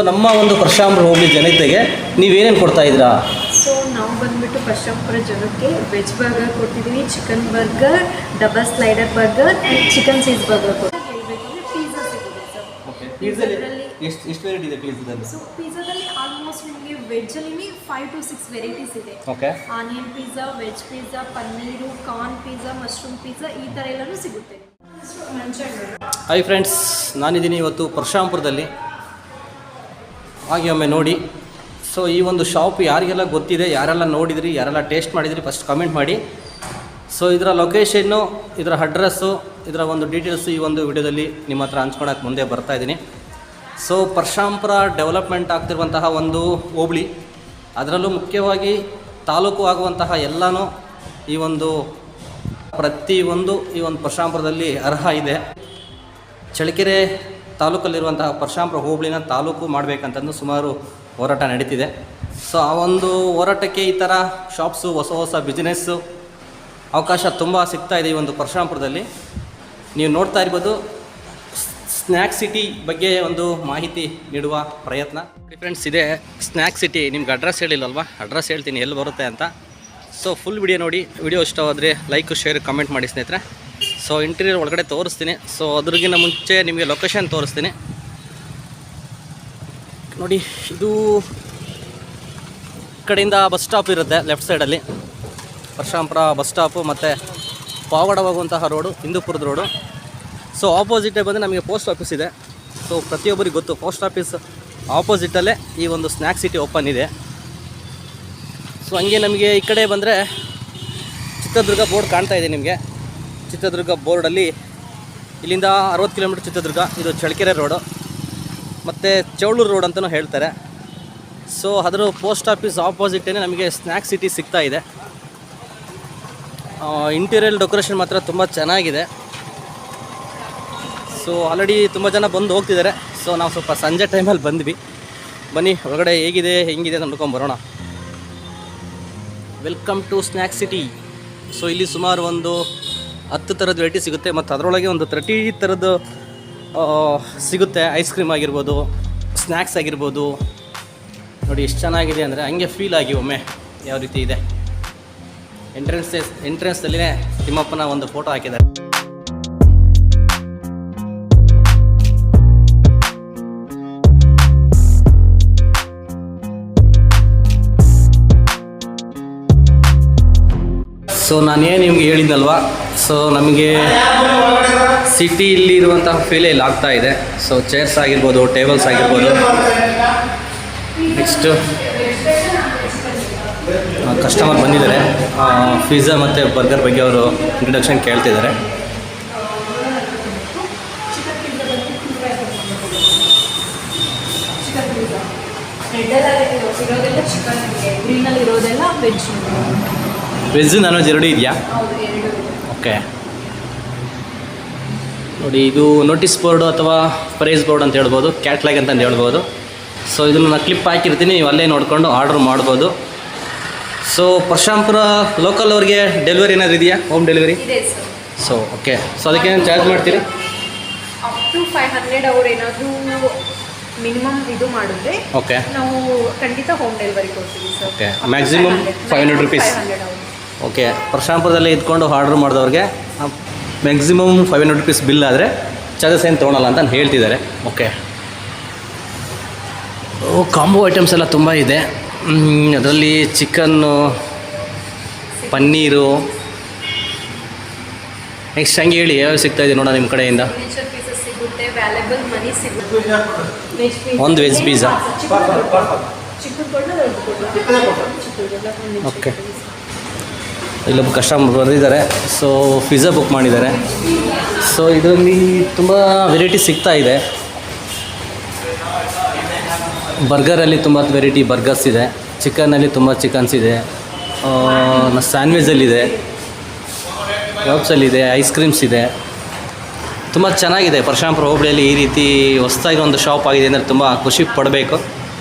ನಮ್ಮ ಒಂದು ಪರಶುರಾಮಪುರ ಹೋಬಳಿ ಜನತೆಗೆ ನೀವೇನೇನು ಕೊಡ್ತಾ ಇದ್ದೀರಾ? ಸೊ ನಾವು ಬಂದುಬಿಟ್ಟು ಪರಶುರಾಮಪುರ ಜನಕ್ಕೆ ವೆಜ್ ಬರ್ಗರ್ ಕೊಡ್ತಿದ್ದೀವಿ, chicken burger, double slider burger and chicken cheese burger ಕೊಡ್ತೀವಿ. ಹೇಳಬೇಕು ಅಂದರೆ ಪಿಜ್ಜಾ ಸಿಗುತ್ತೆ ಸರ್. ಓಕೆ, ಪಿಜ್ಜಾದಲ್ಲಿ ಎಷ್ಟು ವೆರೈಟಿ ಇದೆ ಪಿಜ್ಜಾದಲ್ಲಿ? ಸೊ ಪಿಜ್ಜಾದಲ್ಲಿ ಆಲ್ಮೋಸ್ಟ್ ನಿಮಗೆ ವೆಜ್ಜಲ್ಲಿ 5 to 6 ವೆರೈಟೀಸ್ ಇದೆ. Okay, onion pizza, veg pizza, paneer, corn pizza, mushroom pizza ಈ ಥರ ಎಲ್ಲನೂ ಸಿಗುತ್ತೆ. ಹಾಯ್ ಫ್ರೆಂಡ್ಸ್, ನಾನಿದ್ದೀನಿ ಇವತ್ತು ಪರಶುರಾಮಪುರದಲ್ಲಿ. ಹಾಗೆ ಒಮ್ಮೆ ನೋಡಿ. ಸೊ ಈ ಒಂದು ಶಾಪ್ ಯಾರಿಗೆಲ್ಲ ಗೊತ್ತಿದೆ, ಯಾರೆಲ್ಲ ನೋಡಿದ್ರಿ, ಯಾರೆಲ್ಲ ಟೇಸ್ಟ್ ಮಾಡಿದ್ರಿ, ಫಸ್ಟ್ ಕಮೆಂಟ್ ಮಾಡಿ. ಸೊ ಇದರ ಲೊಕೇಶನ್ನು, ಇದರ ಅಡ್ರೆಸ್ಸು, ಇದರ ಒಂದು ಡೀಟೇಲ್ಸು ಈ ಒಂದು ವಿಡಿಯೋದಲ್ಲಿ ನಿಮ್ಮ ಹತ್ರ ಹಂಚ್ಕೊಳಕ್ಕೆ ಮುಂದೆ ಬರ್ತಾಯಿದ್ದೀನಿ. ಸೊ ಪರಶುರಾಮಪುರ ಡೆವಲಪ್ಮೆಂಟ್ ಆಗ್ತಿರುವಂತಹ ಒಂದು ಹೋಬಳಿ, ಅದರಲ್ಲೂ ಮುಖ್ಯವಾಗಿ ತಾಲೂಕು ಆಗುವಂತಹ ಎಲ್ಲನೂ ಈ ಒಂದು ಪ್ರತಿಯೊಂದು ಈ ಒಂದು ಪರಶುರಾಮಪುರದಲ್ಲಿ ಅರ್ಹ ಇದೆ. ಚಳ್ಳಕೆರೆ ತಾಲೂಕಲ್ಲಿರುವಂತಹ ಪರಶುರಾಮಪುರ ಹೋಬಳಿನ ತಾಲೂಕು ಮಾಡಬೇಕಂತಂದು ಸುಮಾರು ಹೋರಾಟ ನಡೀತಿದೆ. ಸೊ ಆ ಒಂದು ಹೋರಾಟಕ್ಕೆ ಈ ಥರ ಶಾಪ್ಸು, ಹೊಸ ಹೊಸ ಬಿಸ್ನೆಸ್ಸು ಅವಕಾಶ ತುಂಬ ಸಿಗ್ತಾ ಇದೆ ಈ ಒಂದು ಪರಶುರಾಮಪುರದಲ್ಲಿ. ನೀವು ನೋಡ್ತಾ ಇರ್ಬೋದು, ಸ್ನ್ಯಾಕ್ ಸಿಟಿ ಬಗ್ಗೆ ಒಂದು ಮಾಹಿತಿ ನೀಡುವ ಪ್ರಯತ್ನ. ಫ್ರೆಂಡ್ಸ್, ಇದೆ ಸ್ನ್ಯಾಕ್ ಸಿಟಿ. ನಿಮ್ಗೆ ಅಡ್ರೆಸ್ ಹೇಳಿಲ್ಲಲ್ವಾ? ಅಡ್ರೆಸ್ ಹೇಳ್ತೀನಿ ಎಲ್ಲಿ ಬರುತ್ತೆ ಅಂತ. ಸೊ ಫುಲ್ ವಿಡಿಯೋ ನೋಡಿ. ವಿಡಿಯೋ ಇಷ್ಟವಾದರೆ ಲೈಕ್, ಶೇರ್, ಕಮೆಂಟ್ ಮಾಡಿ ಸ್ನೇಹಿತರೆ. ಸೊ ಇಂಟೀರಿಯರ್ ಒಳಗಡೆ ತೋರಿಸ್ತೀನಿ. ಸೊ ಅದ್ರಿಗಿಂತ ಮುಂಚೆ ನಿಮಗೆ ಲೊಕೇಶನ್ ತೋರಿಸ್ತೀನಿ ನೋಡಿ. ಇದು ಕಡೆಯಿಂದ ಬಸ್ ಸ್ಟಾಪ್ ಇರುತ್ತೆ ಲೆಫ್ಟ್ ಸೈಡಲ್ಲಿ, ಪರಶುರಾಮಪುರ ಬಸ್ ಸ್ಟಾಪು ಮತ್ತು ಪಾವಗಡ ಹೋಗುವಂತಹ ರೋಡು, ಹಿಂದೂಪುರದ ರೋಡು. ಸೊ ಆಪೋಸಿಟೇ ಬಂದರೆ ನಮಗೆ ಪೋಸ್ಟ್ ಆಫೀಸ್ ಇದೆ. ಸೊ ಪ್ರತಿಯೊಬ್ಬರಿಗೆ ಗೊತ್ತು, ಪೋಸ್ಟ್ ಆಫೀಸ್ ಆಪೋಸಿಟಲ್ಲೇ ಈ ಒಂದು ಸ್ನ್ಯಾಕ್ ಸಿಟಿ ಓಪನ್ ಇದೆ. ಸೊ ಹಂಗೆ ನಮಗೆ ಈ ಕಡೆ ಬಂದರೆ ಚಿತ್ರದುರ್ಗ ಬೋರ್ಡ್ ಕಾಣ್ತಾ ಇದೆ ನಿಮಗೆ. ಚಿತ್ರದುರ್ಗ ಬೋರ್ಡಲ್ಲಿ ಇಲ್ಲಿಂದ 60 ಕಿಲೋಮೀಟ್ರ್ ಚಿತ್ರದುರ್ಗ. ಇದು ಚಳ್ಳಕೆರೆ ರೋಡು ಮತ್ತು ಚೌಳೂರು ರೋಡ್ ಅಂತಲೂ ಹೇಳ್ತಾರೆ. ಸೊ ಅದರ ಪೋಸ್ಟ್ ಆಫೀಸ್ ಆಪೋಸಿಟೇ ನಮಗೆ ಸ್ನ್ಯಾಕ್ ಸಿಟಿ ಸಿಗ್ತಾ ಇದೆ. ಇಂಟೀರಿಯರ್ ಡೆಕೋರೇಷನ್ ಮಾತ್ರ ತುಂಬ ಚೆನ್ನಾಗಿದೆ. ಸೊ ಆಲ್ರೆಡಿ ತುಂಬ ಜನ ಬಂದು ಹೋಗ್ತಿದ್ದಾರೆ. ಸೊ ನಾವು ಸ್ವಲ್ಪ ಸಂಜೆ ಟೈಮಲ್ಲಿ ಬಂದ್ವಿ. ಬನ್ನಿ ಒಳಗಡೆ ಹೇಗಿದೆ, ಹೆಂಗಿದೆ ಅಂತ ನೋಡ್ಕೊಂಬರೋಣ. Welcome to snack city. So ಇಲ್ಲಿ ಸುಮಾರು ಒಂದು 10 ಥರದ ವೆರೈಟಿ ಸಿಗುತ್ತೆ ಮತ್ತು ಅದರೊಳಗೆ ಒಂದು 30 ಥರದ್ದು ಸಿಗುತ್ತೆ. ಐಸ್ ಕ್ರೀಮ್ ಆಗಿರ್ಬೋದು, ಸ್ನ್ಯಾಕ್ಸ್ ಆಗಿರ್ಬೋದು. ನೋಡಿ ಎಷ್ಟು ಚೆನ್ನಾಗಿದೆ ಅಂದರೆ ಹಂಗೆ ಫೀಲ್ ಆಗಿ ಒಮ್ಮೆ ಯಾವ ರೀತಿ ಇದೆ. ಎಂಟ್ರೆನ್ಸಲ್ಲಿನೇ ತಿಮ್ಮಪ್ಪನ ಒಂದು ಫೋಟೋ ಹಾಕಿದ್ದಾರೆ. ಸೊ ನಾನೇನು ನಿಮಗೆ ಹೇಳಿದ್ನಲ್ವಾ, ಸೊ ನಮಗೆ ಸಿಟಿಯಲ್ಲಿರುವಂತಹ ಫೀಲೇ ಇಲ್ಲಿ ಆಗ್ತಾ ಇದೆ. ಸೊ ಚೇರ್ಸ್ ಆಗಿರ್ಬೋದು, ಟೇಬಲ್ಸ್ ಆಗಿರ್ಬೋದು. ನೆಕ್ಸ್ಟು ಕಸ್ಟಮರ್ ಬಂದಿದ್ದಾರೆ. ಪಿಜ್ಜಾ ಮತ್ತು ಬರ್ಗರ್ ಬಗ್ಗೆ ಅವರು ಇಂಟ್ರಡಕ್ಷನ್ ಕೇಳ್ತಿದ್ದಾರೆ. ವೆಜ್ ನಾನ್ ವೆಜ್ ಎರಡೂ ಇದೆಯಾ? ಓಕೆ ನೋಡಿ, ಇದು ನೋಟಿಸ್ ಬೋರ್ಡು ಅಥವಾ ಪ್ರೈಸ್ ಬೋರ್ಡ್ ಅಂತ ಹೇಳ್ಬೋದು, ಕ್ಯಾಟ್ಲಾಗ್ ಅಂತಂದು ಹೇಳ್ಬೋದು. ಸೊ ಇದನ್ನು ನಾನು ಕ್ಲಿಪ್ ಹಾಕಿರ್ತೀನಿ, ನೀವು ಅಲ್ಲೇ ನೋಡಿಕೊಂಡು ಆರ್ಡ್ರ್ ಮಾಡ್ಬೋದು. ಸೊ ಪರಶುರಾಮಪುರ ಲೋಕಲ್ ಅವ್ರಿಗೆ ಡೆಲಿವರಿ ಏನಾದರೂ ಇದೆಯಾ? Home delivery? So okay. So ಅದಕ್ಕೇನು ಚಾರ್ಜ್ ಮಾಡ್ತೀರಿ? ಅಪ್ ಟು 500 ಅವ್ರು ಏನಾದರೂ ಮಿನಿಮಮ್ ಇದು ಮಾಡಿದ್ರೆ ಓಕೆ, ನಾವು ಖಂಡಿತ ಹೋಮ್ ಡೆಲಿವರಿ ಕೊಡ್ತೀವಿ sir. Okay, maximum 500 rupees. Okay, ಪರಶುರಾಮಪುರದಲ್ಲೇ ಇದ್ಕೊಂಡು ಆರ್ಡ್ರ್ ಮಾಡಿದವ್ರಿಗೆ ಮ್ಯಾಕ್ಸಿಮಮ್ 500 ರುಪೀಸ್ ಬಿಲ್ ಆದರೆ ಚಾರ್ಜಸ್ ಏನು ತೊಗೊಳಲ್ಲ ಅಂತ ಹೇಳ್ತಿದ್ದಾರೆ. ಓಕೆ, ಕಾಂಬೋ ಐಟಮ್ಸ್ ಎಲ್ಲ ತುಂಬ ಇದೆ. ಅದರಲ್ಲಿ ಚಿಕನ್ನು, ಪನ್ನೀರು, ನೆಕ್ಸ್ಟ್ ಹಂಗೆ ಹೇಳಿ ಯಾವ್ಯಾವ ಸಿಗ್ತಾಯಿದೆ ನೋಡೋಣ ನಿಮ್ಮ ಕಡೆಯಿಂದ. ಒಂದು ವೆಜ್ ಪಿಜ್ಜಾ. ಓಕೆ, ಇಲ್ಲೊಬ್ಬ ಕಸ್ಟಮರ್ ಬಂದಿದ್ದಾರೆ. ಸೊ ಪಿಜ್ಜಾ ಬುಕ್ ಮಾಡಿದ್ದಾರೆ. ಸೊ ಇದರಲ್ಲಿ ತುಂಬ ವೆರೈಟಿ ಸಿಗ್ತಾ ಇದೆ. ಬರ್ಗರಲ್ಲಿ ತುಂಬ ವೆರೈಟಿ ಬರ್ಗರ್ಸ್ ಇದೆ. ಚಿಕನಲ್ಲಿ ತುಂಬ ಚಿಕನ್ಸ್ ಇದೆ. ಸ್ಯಾಂಡ್ವಿಚಲ್ಲಿದೆ, ವೆಬ್ಸಲ್ಲಿದೆ, ಐಸ್ ಕ್ರೀಮ್ಸ್ ಇದೆ. ತುಂಬ ಚೆನ್ನಾಗಿದೆ. ಪರಶುರಾಮಪುರ ಹೋಬಳಿಯಲ್ಲಿ ಈ ರೀತಿ ಹೊಸದಾಗಿ ಒಂದು ಶಾಪ್ ಆಗಿದೆ ಅಂದರೆ ತುಂಬ ಖುಷಿ ಪಡಬೇಕು.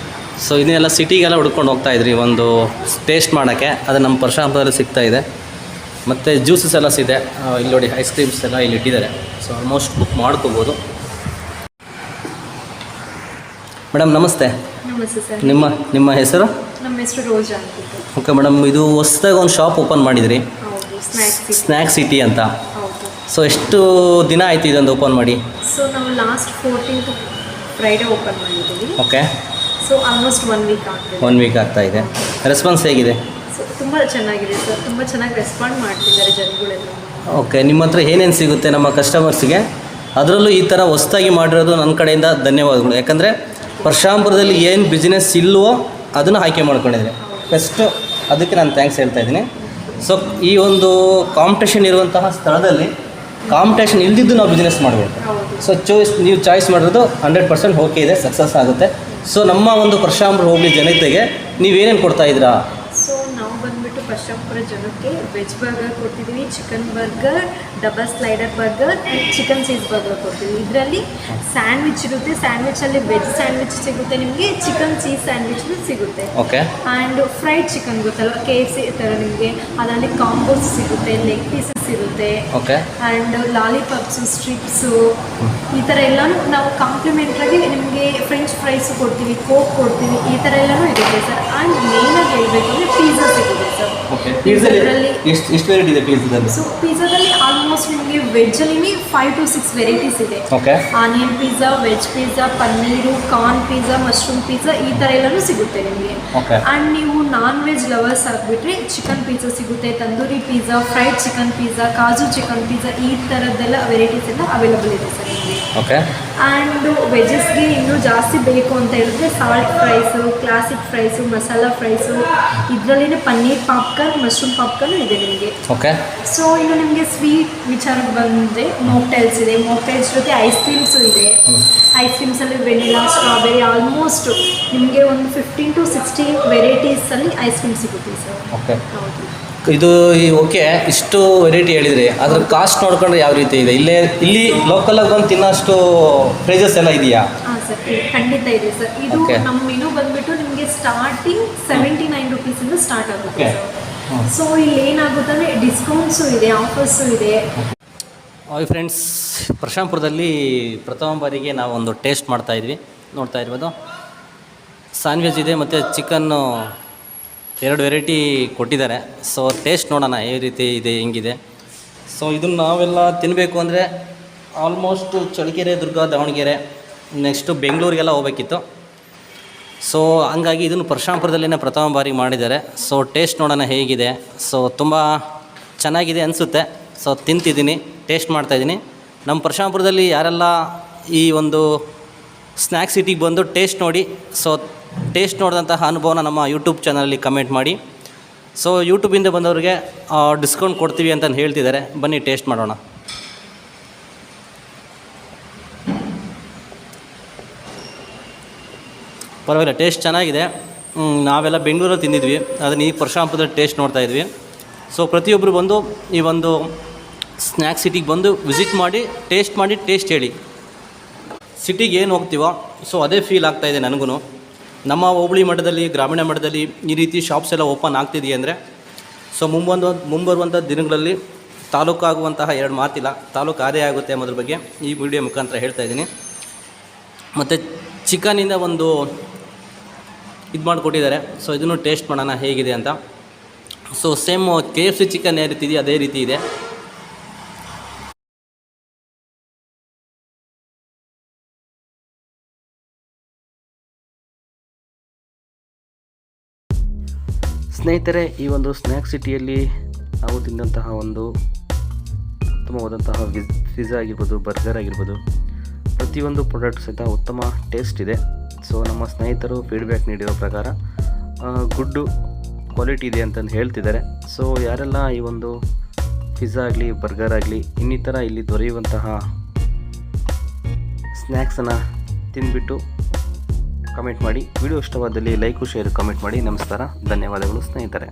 ಸೊ ಇದನ್ನೆಲ್ಲ ಸಿಟಿಗೆಲ್ಲ ಹುಡ್ಕೊಂಡು ಹೋಗ್ತಾಯಿದ್ರಿ ಒಂದು ಟೇಸ್ಟ್ ಮಾಡೋಕ್ಕೆ. ಅದು ನಮ್ಮ ಪರಶುರಾಮಪುರದಲ್ಲಿ ಸಿಗ್ತಾಯಿದೆ. ಮತ್ತು ಜ್ಯೂಸಸ್ ಎಲ್ಲ ಇದೆ. ಇಲ್ಲಿ ನೋಡಿ, ಐಸ್ ಕ್ರೀಮ್ಸ್ ಎಲ್ಲ ಇಲ್ಲಿ ಇಟ್ಟಿದ್ದಾರೆ. ಸೊ ಆಲ್ಮೋಸ್ಟ್ ಬುಕ್ ಮಾಡ್ಕೋಬೋದು. ಮೇಡಮ್ ನಮಸ್ತೆ. ನಮಸ್ತೆ ಸರ್. ನಿಮ್ಮ ಹೆಸರು? ನಮ್ಮ ಹೆಸರು ರೋಜಾ ಅಂತಿತ್ತು. ಓಕೆ ಮೇಡಮ್, ಇದು ಹೊಸದಾಗಿ ಒಂದು ಶಾಪ್ ಓಪನ್ ಮಾಡಿದ್ರಿ, ಹೌದು, ಸ್ನ್ಯಾಕ್ ಸಿಟಿ ಅಂತ. ಹೌದು. ಸೊ ಎಷ್ಟು ದಿನ ಆಯಿತು ಇದೊಂದು ಓಪನ್ ಮಾಡಿ? ಸೊ ನಾವು ಲಾಸ್ಟ್ 14th ಫ್ರೈಡೇ ಓಪನ್ ಮಾಡಿದ್ದೀವಿ. ಓಕೆ. ಸೊ ಆಲ್ಮೋಸ್ಟ್ 1 ವೀಕ್ ಆಗ್ತದೆ. 1 ವೀಕ್ ಆಗ್ತಾ ಇದೆ. ರೆಸ್ಪಾನ್ಸ್ ಹೇಗಿದೆ? ಸೊ ತುಂಬ ಚೆನ್ನಾಗಿದೆ ಸರ್, ತುಂಬ ಚೆನ್ನಾಗಿ ರೆಸ್ಪಾಂಡ್ ಮಾಡ್ತಿದ್ದಾರೆ ಜನಗಳೆಲ್ಲ. ಓಕೆ, ನಿಮ್ಮ ಹತ್ರ ಏನೇನು ಸಿಗುತ್ತೆ ನಮ್ಮ ಕಸ್ಟಮರ್ಸ್ಗೆ? ಅದರಲ್ಲೂ ಈ ಥರ ಹೊಸದಾಗಿ ಮಾಡಿರೋದು ನನ್ನ ಕಡೆಯಿಂದ ಧನ್ಯವಾದಗಳು. ಯಾಕಂದರೆ ಪರಶುರಾಂಪುರದಲ್ಲಿ ಏನು ಬಿಸ್ನೆಸ್ ಇಲ್ವೋ ಅದನ್ನು ಆಯ್ಕೆ ಮಾಡ್ಕೊಂಡಿದ್ದೀನಿ. ಫಸ್ಟು ಅದಕ್ಕೆ ನಾನು ಥ್ಯಾಂಕ್ಸ್ ಹೇಳ್ತಾ ಇದ್ದೀನಿ. ಸೊ ಈ ಒಂದು ಕಾಂಪಿಟೇಷನ್ ಇರುವಂತಹ ಸ್ಥಳದಲ್ಲಿ ಕಾಂಪಿಟೇಷನ್ ಇಲ್ದಿದ್ದು ನಾವು ಬಿಸ್ನೆಸ್ ಮಾಡಬೇಕು. ಸೊ ನೀವು ಚಾಯ್ಸ್ ಮಾಡಿರೋದು 100% ಓಕೆ ಇದೆ, ಸಕ್ಸಸ್ ಆಗುತ್ತೆ. ಸೊ ನಮ್ಮ ಒಂದು ಪರಶುರಾಂಪುರ ಹೋಬಳಿ ಜನತೆಗೆ ನೀವೇನೇನು ಕೊಡ್ತಾಯಿದ್ದೀರಾ? ಸೊ ನಾವು ಬಂದುಬಿಟ್ಟು ಪರಶುರಾಂಪುರ ಜನಕ್ಕೆ ವೆಜ್ ಬರ್ಗರ್ ಕೊಡ್ತಿದ್ದೀವಿ, chicken burger, double slider burger and chicken cheese burger ಕೊಡ್ತೀವಿ. ಇದರಲ್ಲಿ ಸ್ಯಾಂಡ್ವಿಚ್ ಇರುತ್ತೆ, ಸ್ಯಾಂಡ್ವಿಚಲ್ಲಿ ವೆಜ್ ಸ್ಯಾಂಡ್ವಿಚ್ ಸಿಗುತ್ತೆ, ನಿಮಗೆ ಚಿಕನ್ ಚೀಸ್ ಸ್ಯಾಂಡ್ವಿಚ್ ಸಿಗುತ್ತೆ. ಓಕೆ. ಆ್ಯಂಡ್ ಫ್ರೈಡ್ ಚಿಕನ್ ಗೊತ್ತಲ್ಲ, KFC ಥರ ನಿಮಗೆ ಅದರಲ್ಲಿ ಕಾಂಬೋಸ್ ಸಿಗುತ್ತೆ, ಲೆಗ್ ಪೀಸಸ್ ಇರುತ್ತೆ. ಓಕೆ. ಆ್ಯಂಡ್ ಲಾಲಿಪಾಪ್ಸು, ಸ್ಟ್ರಿಪ್ಸು, ಈ ಥರ ಎಲ್ಲನೂ ನಾವು ಕಾಂಪ್ಲಿಮೆಂಟ್ರಾಗಿ ನಿಮಗೆ ಫ್ರೆಂಚ್ ಫ್ರೈಸು ಕೊಡ್ತೀವಿ, ಕೋಕ್ ಕೊಡ್ತೀವಿ, ಈ ಥರ ಎಲ್ಲನೂ ಇರುತ್ತೆ ಸರ್. ಆ್ಯಂಡ್ ಮೇಯ್ನಾಗಿ ಹೇಳಬೇಕು ಅಂದರೆ ಪಿಜ್ಜಾ ಸಿಗುತ್ತೆ ಸರ್. ಓಕೆ. ಪಿಜ್ಜಾದಲ್ಲಿ ಎಷ್ಟು ವೆರೈಟಿ ಇದೆ ಪಿಜ್ಜಾದಲ್ಲಿ? ಸೊ ಪಿಜ್ಜಾದಲ್ಲಿ ಆಲ್ಮೋಸ್ಟ್ ನಿಮಗೆ ವೆಜ್ಜಲ್ಲಿ 5 to 6 ವೆರೈಟೀಸ್ ಇದೆ. Okay. Onion pizza, veg pizza, paneer, corn pizza, mushroom pizza, ಈ ಥರ ಎಲ್ಲನೂ ಸಿಗುತ್ತೆ ನಿಮಗೆ. ಓಕೆ. ಆ್ಯಂಡ್ ನೀವು ನಾನ್ ವೆಜ್ ಲವರ್ಸ್ ಆಗಿಬಿಟ್ರೆ ಚಿಕನ್ ಪಿಜ್ಜಾ ಸಿಗುತ್ತೆ, tandoori pizza, fried chicken pizza, ಕಾಜು ಚಿಕನ್ ಪಿಜ್ಜಾ, ಈ ಥರದ್ದೆಲ್ಲ ವೆರೈಟೀಸ್ ಎಲ್ಲ ಅವೈಲಬಲ್ ಇದೆ ಸರ್ ನಿಮಗೆ. ಓಕೆ. ಆ್ಯಂಡ್ ವೆಜಸ್ಗೆ ಇನ್ನೂ ಜಾಸ್ತಿ ಬೇಕು ಅಂತ ಹೇಳಿದ್ರೆ salt fries, classic fries, masala fries, ಇದರಲ್ಲಿನೇ ಪನ್ನೀರ್ ಪಾಪ್ಕಾರ್ನ್, ಮಶ್ರೂಮ್ ಪಾಪ್ಕಾರ್ನ್ ಇದೆ ನಿಮಗೆ. ಓಕೆ. ಸೊ ಇನ್ನು ನಿಮಗೆ ಸ್ವೀಟ್ ವಿಚಾರಕ್ಕೆ ಬಂದರೆ ಮೋಕ್ಟೈಲ್ಸ್ ಇದೆ, ಮೋಕ್ಟೈಲ್ಸ್ ಜೊತೆ ಐಸ್ ಕ್ರೀಮ್ಸು ಇದೆ. ಐಸ್ ಕ್ರೀಮ್ಸಲ್ಲಿ ವೆನಿಲಾ, ಸ್ಟ್ರಾಬೆರಿ, ಆಲ್ಮೋಸ್ಟ್ ನಿಮಗೆ ಒಂದು 15 to 16 ವೆರೈಟೀಸಲ್ಲಿ ಐಸ್ ಕ್ರೀಮ್ ಸಿಗುತ್ತೆ ಸರ್. ಓಕೆ. ಹೌದು. ಇದು ಓಕೆ, ಇಷ್ಟು ವೆರೈಟಿ ಹೇಳಿದರೆ ಅದ್ರ ಕಾಸ್ಟ್ ನೋಡ್ಕೊಂಡ್ರೆ ಯಾವ ರೀತಿ ಇದೆ? ಇಲ್ಲಿ ಲೋಕಲಾಗಿ ಬಂದು ತಿನ್ನೋಷ್ಟು ಪ್ರೈಸಸ್ ಎಲ್ಲ ಇದೆಯಾ? ಹಾಂ ಸರ್, ಖಂಡಿತ ಇದೆ ಸರ್. ಇದು ನಮ್ಮ ಮೆನು ಬಂದುಬಿಟ್ಟು ನಿಮಗೆ ಸ್ಟಾರ್ಟಿಂಗ್ 79 ರುಪೀಸಿಂದ ಸ್ಟಾರ್ಟ್ ಆಗುತ್ತೆ ಸರ್. ಸೊ ಇಲ್ಲಿ ಏನಾಗುತ್ತೆ ಅಂದರೆ ಡಿಸ್ಕೌಂಟ್ಸು ಇದೆ, ಆಫರ್ಸು ಇದೆ. ಹಾಯ್ ಫ್ರೆಂಡ್ಸ್, ಪರಶುರಾಂಪುರದಲ್ಲಿ ಪ್ರಥಮ ಬಾರಿಗೆ ನಾವು ಒಂದು ಟೇಸ್ಟ್ ಮಾಡ್ತಾಯಿದ್ವಿ, ನೋಡ್ತಾ ಇರ್ಬೋದು. ಸ್ಯಾಂಡ್ವಿಚ್ ಇದೆ ಮತ್ತು ಚಿಕನ್ನು 2 ವೆರೈಟಿ ಕೊಟ್ಟಿದ್ದಾರೆ. ಸೊ ಟೇಸ್ಟ್ ನೋಡೋಣ ಯಾವ ರೀತಿ ಇದೆ, ಹೆಂಗಿದೆ. ಸೊ ಇದನ್ನು ನಾವೆಲ್ಲ ತಿನ್ನಬೇಕು ಅಂದರೆ ಆಲ್ಮೋಸ್ಟ್ ಚಳ್ಳಕೆರೆ, ದುರ್ಗ, ದಾವಣಗೆರೆ, ನೆಕ್ಸ್ಟು ಬೆಂಗಳೂರಿಗೆಲ್ಲ ಹೋಗ್ಬೇಕಿತ್ತು. ಸೊ ಹಂಗಾಗಿ ಇದನ್ನು ಪರಶುರಾಂಪುರದಲ್ಲಿನೇ ಪ್ರಥಮ ಬಾರಿಗೆ ಮಾಡಿದ್ದಾರೆ. ಸೊ ಟೇಸ್ಟ್ ನೋಡೋಣ ಹೇಗಿದೆ. ಸೊ ತುಂಬ ಚೆನ್ನಾಗಿದೆ ಅನಿಸುತ್ತೆ. ಸೊ ತಿಂತಿದ್ದೀನಿ, ಟೇಸ್ಟ್ ಮಾಡ್ತಾಯಿದ್ದೀನಿ. ನಮ್ಮ ಪರಶುರಾಂಪುರದಲ್ಲಿ ಯಾರೆಲ್ಲ ಈ ಒಂದು ಸ್ನ್ಯಾಕ್ ಸಿಟಿಗೆ ಬಂದು ಟೇಸ್ಟ್ ನೋಡಿ, ಸೊ ಟೇಸ್ಟ್ ನೋಡಿದಂತಹ ಅನುಭವನ ನಮ್ಮ ಯೂಟ್ಯೂಬ್ ಚಾನಲಲ್ಲಿ ಕಮೆಂಟ್ ಮಾಡಿ. ಸೊ ಯೂಟ್ಯೂಬಿಂದ ಬಂದವ್ರಿಗೆ ಡಿಸ್ಕೌಂಟ್ ಕೊಡ್ತೀವಿ ಅಂತ ಹೇಳ್ತಿದ್ದಾರೆ. ಬನ್ನಿ ಟೇಸ್ಟ್ ಮಾಡೋಣ. ಪರವಾಗಿಲ್ಲ, ಟೇಸ್ಟ್ ಚೆನ್ನಾಗಿದೆ. ನಾವೆಲ್ಲ ಬೆಂಗಳೂರಲ್ಲಿ ತಿಂದಿದ್ವಿ, ಅದನ್ನು ಈ ಪರಶುರಾಂಪುರದಲ್ಲಿ ಟೇಸ್ಟ್ ನೋಡ್ತಾಯಿದ್ವಿ. ಸೊ ಪ್ರತಿಯೊಬ್ಬರು ಬಂದು ಈ ಒಂದು ಸ್ನ್ಯಾಕ್ ಸಿಟಿಗೆ ಬಂದು ವಿಸಿಟ್ ಮಾಡಿ ಟೇಸ್ಟ್ ಹೇಳಿ. ಸಿಟಿಗೆ ಏನು ಹೋಗ್ತೀವೋ ಸೊ ಅದೇ ಫೀಲ್ ಆಗ್ತಾಯಿದೆ ನನಗೂ. ನಮ್ಮ ಹೋಬಳಿ ಮಟ್ಟದಲ್ಲಿ, ಗ್ರಾಮೀಣ ಮಟ್ಟದಲ್ಲಿ ಈ ರೀತಿ ಶಾಪ್ಸ್ ಎಲ್ಲ ಓಪನ್ ಆಗ್ತಿದೆಯಾ ಅಂದರೆ ಸೊ ಮುಂಬರುವಂಥ ದಿನಗಳಲ್ಲಿ ತಾಲೂಕು ಆಗುವಂತಹ 2 ಮಾತಿಲ್ಲ, ತಾಲೂಕು ಆದೇ ಆಗುತ್ತೆ ಅನ್ನೋದ್ರ ಬಗ್ಗೆ ಈ ವಿಡಿಯೋ ಮುಖಾಂತರ ಹೇಳ್ತಾ ಇದ್ದೀನಿ. ಮತ್ತು ಚಿಕನಿಂದ ಒಂದು ಇದು ಮಾಡಿಕೊಟ್ಟಿದ್ದಾರೆ. ಸೊ ಇದನ್ನು ಟೇಸ್ಟ್ ಮಾಡೋಣ ಹೇಗಿದೆ ಅಂತ. ಸೊ ಸೇಮ್ KFC ಚಿಕನ್ ಯಾವ ರೀತಿ ಇದೆಯೋ ಅದೇ ರೀತಿ ಇದೆ. ಸ್ನೇಹಿತರೆ, ಈ ಒಂದು ಸ್ನ್ಯಾಕ್ ಸಿಟಿಯಲ್ಲಿ ನಾವು ತಿಂದಂತಹ ಒಂದು ಉತ್ತಮವಾದಂತಹ ಪಿಜ್ಜಾ ಆಗಿರ್ಬೋದು, ಬರ್ಗರ್ ಆಗಿರ್ಬೋದು, ಪ್ರತಿಯೊಂದು ಪ್ರಾಡಕ್ಟ್ ಸಹಿತ ಉತ್ತಮ ಟೇಸ್ಟ್ ಇದೆ. ಸೊ ನಮ್ಮ ಸ್ನೇಹಿತರು ಫೀಡ್ಬ್ಯಾಕ್ ನೀಡಿರೋ ಪ್ರಕಾರ ಗುಡ್ ಕ್ವಾಲಿಟಿ ಇದೆ ಅಂತಂದು ಹೇಳ್ತಿದ್ದಾರೆ. ಸೊ ಯಾರೆಲ್ಲ ಈ ಒಂದು ಪಿಜ್ಜಾ ಆಗಲಿ, ಬರ್ಗರ್ ಆಗಲಿ, ಇನ್ನಿತರ ಇಲ್ಲಿ ದೊರೆಯುವಂತಹ ಸ್ನ್ಯಾಕ್ಸನ್ನು ತಿಂದುಬಿಟ್ಟು ಕಮೆಂಟ್ ಮಾಡಿ. ವಿಡಿಯೋ ಇಷ್ಟವಾದಲ್ಲಿ ಲೈಕು, ಶೇರ್, ಕಮೆಂಟ್ ಮಾಡಿ. ನಮಸ್ಕಾರ, ಧನ್ಯವಾದಗಳು ಸ್ನೇಹಿತರೆ.